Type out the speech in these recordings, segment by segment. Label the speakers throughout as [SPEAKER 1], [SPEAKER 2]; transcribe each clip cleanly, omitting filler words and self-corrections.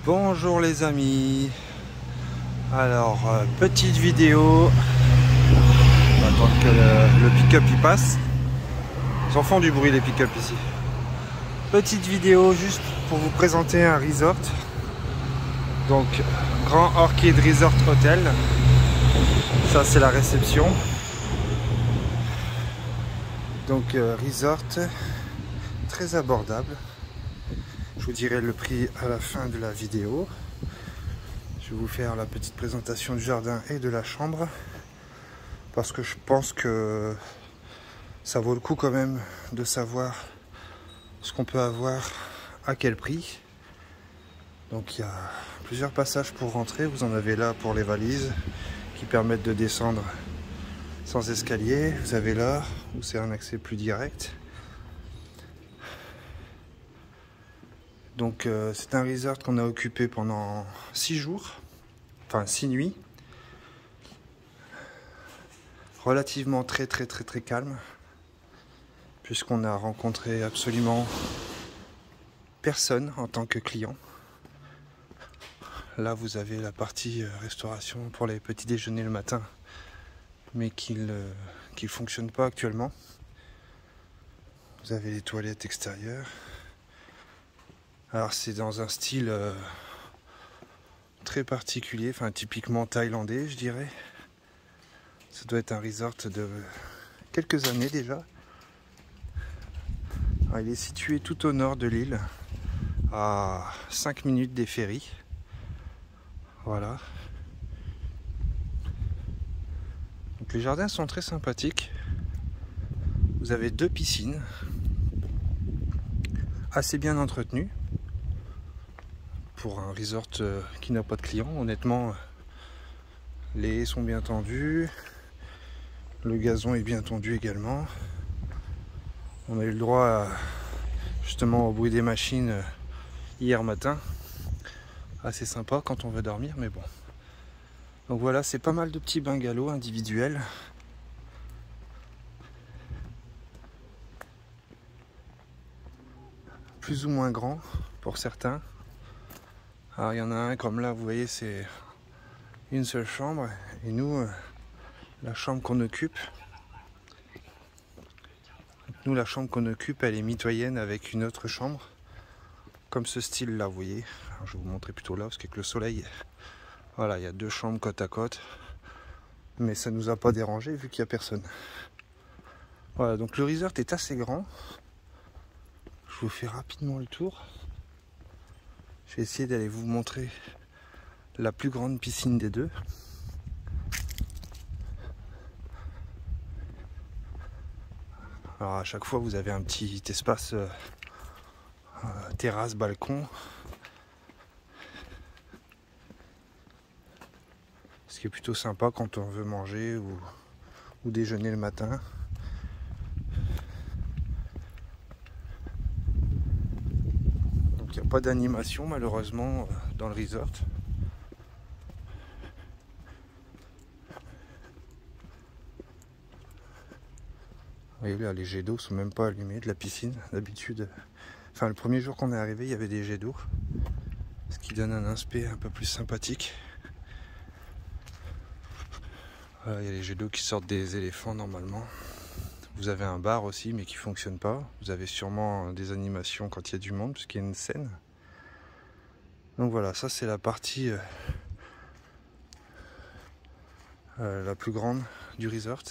[SPEAKER 1] Bonjour les amis. Alors petite vidéo. On va attendre que le pick-up y passe. Ils en font du bruit les pick-up ici. Petite vidéo juste pour vous présenter un resort. Donc Grand Orchid Resort Hotel. Ça c'est la réception. Donc resort très abordable. Je vous dirai le prix à la fin de la vidéo. Je vais vous faire la petite présentation du jardin et de la chambre. Parce que je pense que ça vaut le coup quand même de savoir ce qu'on peut avoir à quel prix. Donc il y a plusieurs passages pour rentrer. Vous en avez là pour les valises qui permettent de descendre sans escalier. Vous avez là où c'est un accès plus direct. Donc c'est un resort qu'on a occupé pendant 6 jours, enfin 6 nuits. Relativement très calme, puisqu'on a rencontré absolument personne en tant que client. Là vous avez la partie restauration pour les petits déjeuners le matin, mais qui ne fonctionne pas actuellement. Vous avez les toilettes extérieures. Alors c'est dans un style très particulier, enfin typiquement thaïlandais je dirais. Ça doit être un resort de quelques années déjà. Alors, il est situé tout au nord de l'île, à 5 minutes des ferries. Voilà. Donc les jardins sont très sympathiques. Vous avez 2 piscines, assez bien entretenues. Pour un resort qui n'a pas de clients, honnêtement, les haies sont bien tendues, le gazon est bien tendu également. On a eu le droit justement au bruit des machines hier matin, assez sympa quand on veut dormir, mais bon. Donc voilà, c'est pas mal de petits bungalows individuels. Plus ou moins grands pour certains. Alors il y en a un comme là, vous voyez, c'est une seule chambre. Et nous, la chambre qu'on occupe, elle est mitoyenne avec une autre chambre. Comme ce style là, vous voyez. Alors, je vais vous montrer plutôt là, parce qu'avec le soleil, voilà, il y a 2 chambres côte à côte. Mais ça nous a pas dérangé vu qu'il n'y a personne. Voilà, donc le resort est assez grand. Je vous fais rapidement le tour. Je vais essayer d'aller vous montrer la plus grande piscine des 2. Alors à chaque fois vous avez un petit espace terrasse, balcon. Ce qui est plutôt sympa quand on veut manger ou déjeuner le matin. Donc il n'y a pas d'animation malheureusement dans le resort. Vous voyez là, les jets d'eau sont même pas allumés de la piscine. D'habitude, enfin le premier jour qu'on est arrivé, il y avait des jets d'eau, ce qui donne un aspect un peu plus sympathique. Voilà, il y a les jets d'eau qui sortent des éléphants normalement. Vous avez un bar aussi, mais qui fonctionne pas. Vous avez sûrement des animations quand il y a du monde, puisqu'il y a une scène. Donc voilà, ça c'est la partie la plus grande du resort,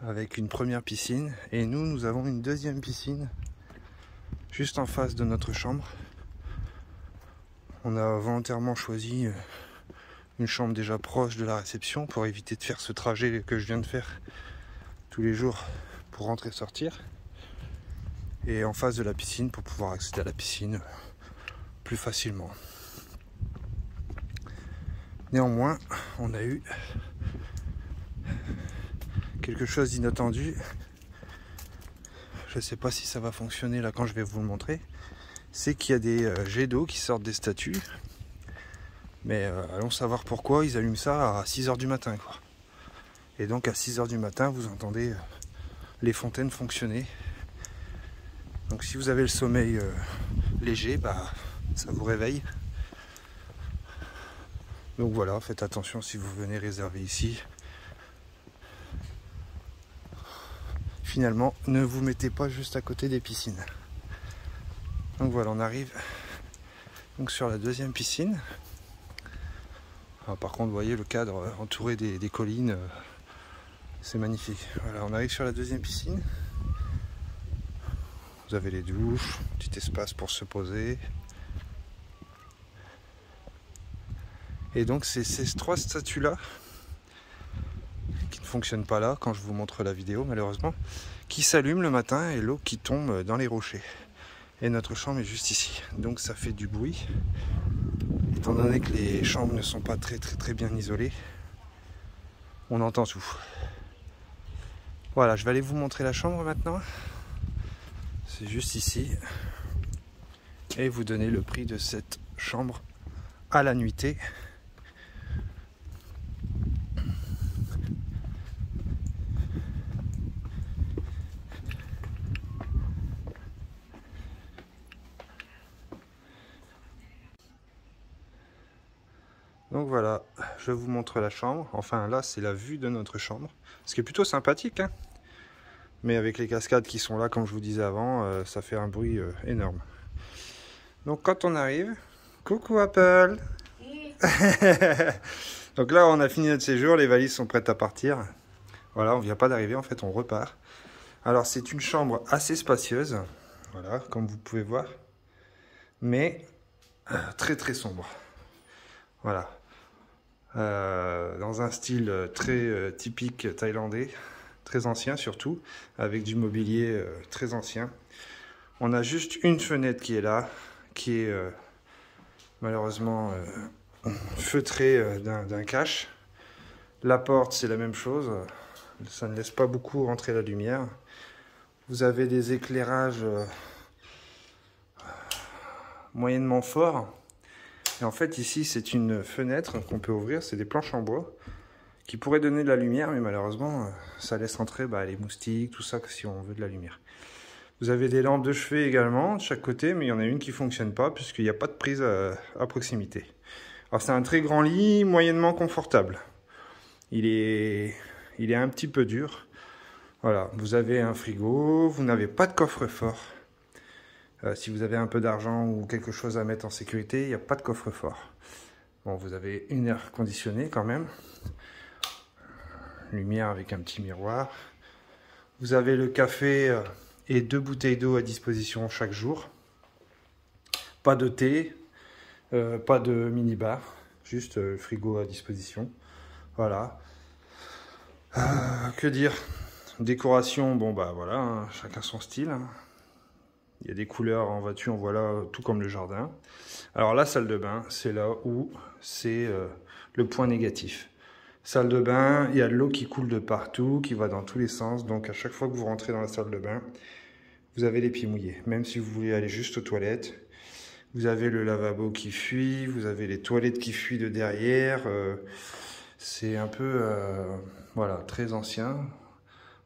[SPEAKER 1] avec une première piscine. Et nous avons une deuxième piscine juste en face de notre chambre. On a volontairement choisi une chambre déjà proche de la réception pour éviter de faire ce trajet que je viens de faire tous les jours pour rentrer et sortir. Et en face de la piscine pour pouvoir accéder à la piscine plus facilement. Néanmoins, on a eu quelque chose d'inattendu. Je ne sais pas si ça va fonctionner là quand je vais vous le montrer. C'est qu'il y a des jets d'eau qui sortent des statues. Mais allons savoir pourquoi ils allument ça à 6 h du matin, quoi. Et donc à 6 h du matin, vous entendez les fontaines fonctionner. Donc si vous avez le sommeil léger, bah, ça vous réveille. Donc voilà, faites attention si vous venez réserver ici. Finalement, ne vous mettez pas juste à côté des piscines. Donc voilà, on arrive donc sur la deuxième piscine. Alors, par contre, vous voyez le cadre entouré des collines, c'est magnifique. Voilà, on arrive sur la deuxième piscine. Vous avez les douches, petit espace pour se poser. Et donc c'est ces trois statues-là, qui ne fonctionnent pas là, quand je vous montre la vidéo malheureusement, qui s'allument le matin et l'eau qui tombe dans les rochers. Et notre chambre est juste ici. Donc ça fait du bruit. Étant donné que les chambres ne sont pas très bien isolées, on entend tout. Voilà, je vais aller vous montrer la chambre maintenant. C'est juste ici. Et vous donner le prix de cette chambre à la nuitée. Donc voilà, je vous montre la chambre. Enfin là, c'est la vue de notre chambre. Ce qui est plutôt sympathique, hein. Mais avec les cascades qui sont là, comme je vous disais avant, ça fait un bruit énorme. Donc quand on arrive, coucou Apple. Donc là, on a fini notre séjour, les valises sont prêtes à partir. Voilà, on vient pas d'arriver, en fait, on repart. Alors c'est une chambre assez spacieuse, voilà, comme vous pouvez voir, mais très sombre. Voilà. Dans un style très typique thaïlandais, très ancien surtout, avec du mobilier très ancien. On a juste une fenêtre qui est là, qui est malheureusement feutrée d'un cache. La porte, c'est la même chose, ça ne laisse pas beaucoup rentrer la lumière. Vous avez des éclairages moyennement forts. Et en fait, ici, c'est une fenêtre qu'on peut ouvrir, c'est des planches en bois qui pourraient donner de la lumière, mais malheureusement, ça laisse entrer les moustiques, tout ça, si on veut de la lumière. Vous avez des lampes de chevet également, de chaque côté, mais il y en a une qui ne fonctionne pas, puisqu'il n'y a pas de prise à proximité. Alors, c'est un très grand lit, moyennement confortable. Il est un petit peu dur. Voilà, vous avez un frigo, vous n'avez pas de coffre-fort. Si vous avez un peu d'argent ou quelque chose à mettre en sécurité, il n'y a pas de coffre-fort. Bon, vous avez une air conditionnée quand même. Lumière avec un petit miroir. Vous avez le café et 2 bouteilles d'eau à disposition chaque jour. Pas de thé, pas de minibar, juste le frigo à disposition. Voilà. Que dire? Décoration, bon bah voilà, hein, chacun son style. Hein. Il y a des couleurs en voiture, on voit là, tout comme le jardin. Alors la salle de bain, c'est là où c'est le point négatif. Salle de bain, il y a de l'eau qui coule de partout, qui va dans tous les sens. Donc à chaque fois que vous rentrez dans la salle de bain, vous avez les pieds mouillés. Même si vous voulez aller juste aux toilettes, vous avez le lavabo qui fuit, vous avez les toilettes qui fuient de derrière. C'est un peu, voilà, très ancien.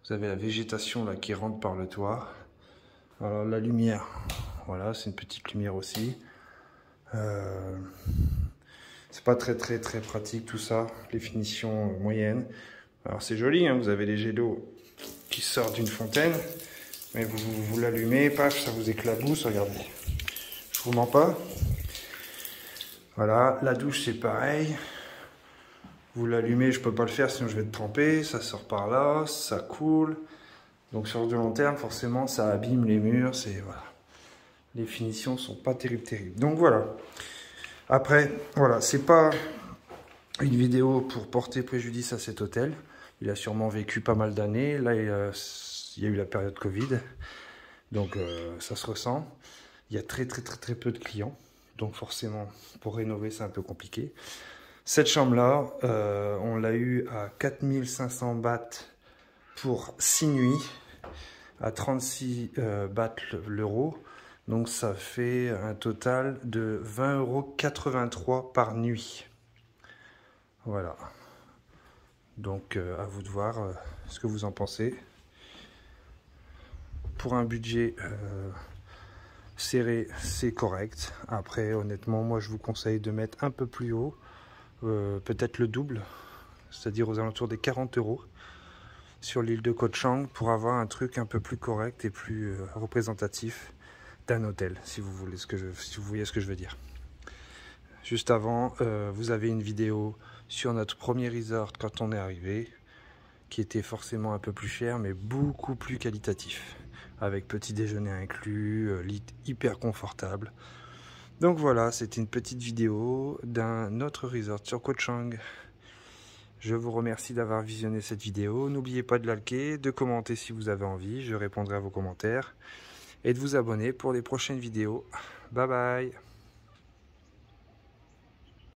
[SPEAKER 1] Vous avez la végétation là qui rentre par le toit. Alors la lumière, voilà, c'est une petite lumière aussi. C'est pas très pratique tout ça, les finitions moyennes. Alors c'est joli, hein, vous avez les jets d'eau qui sortent d'une fontaine, mais vous l'allumez, paf, ça vous éclabousse, regardez. Je vous mens pas. Voilà, la douche c'est pareil. Vous l'allumez, je peux pas le faire sinon je vais te tremper, ça sort par là, ça coule. Donc sur du long terme, forcément, ça abîme les murs, c'est voilà. Les finitions sont pas terribles. Donc voilà. Après, voilà, c'est pas une vidéo pour porter préjudice à cet hôtel. Il a sûrement vécu pas mal d'années. Là, il y a eu la période Covid, donc ça se ressent. Il y a très peu de clients, donc forcément, pour rénover, c'est un peu compliqué. Cette chambre-là, on l'a eu à 4500 bahts pour 6 nuits, à 36 bahts l'euro. Donc ça fait un total de 20,83 € par nuit. Voilà. Donc à vous de voir ce que vous en pensez. Pour un budget serré, c'est correct. Après, honnêtement, moi je vous conseille de mettre un peu plus haut, peut-être le double, c'est-à-dire aux alentours des 40 € sur l'île de Koh Chang pour avoir un truc un peu plus correct et plus représentatif d'un hôtel, si vous voulez si vous voyez ce que je veux dire. Juste avant, vous avez une vidéo sur notre premier resort quand on est arrivé, qui était forcément un peu plus cher, mais beaucoup plus qualitatif, avec petit déjeuner inclus, lit hyper confortable. Donc voilà, c'était une petite vidéo d'un autre resort sur Koh Chang. Je vous remercie d'avoir visionné cette vidéo. N'oubliez pas de liker, de commenter si vous avez envie, je répondrai à vos commentaires, et de vous abonner pour les prochaines vidéos. Bye bye!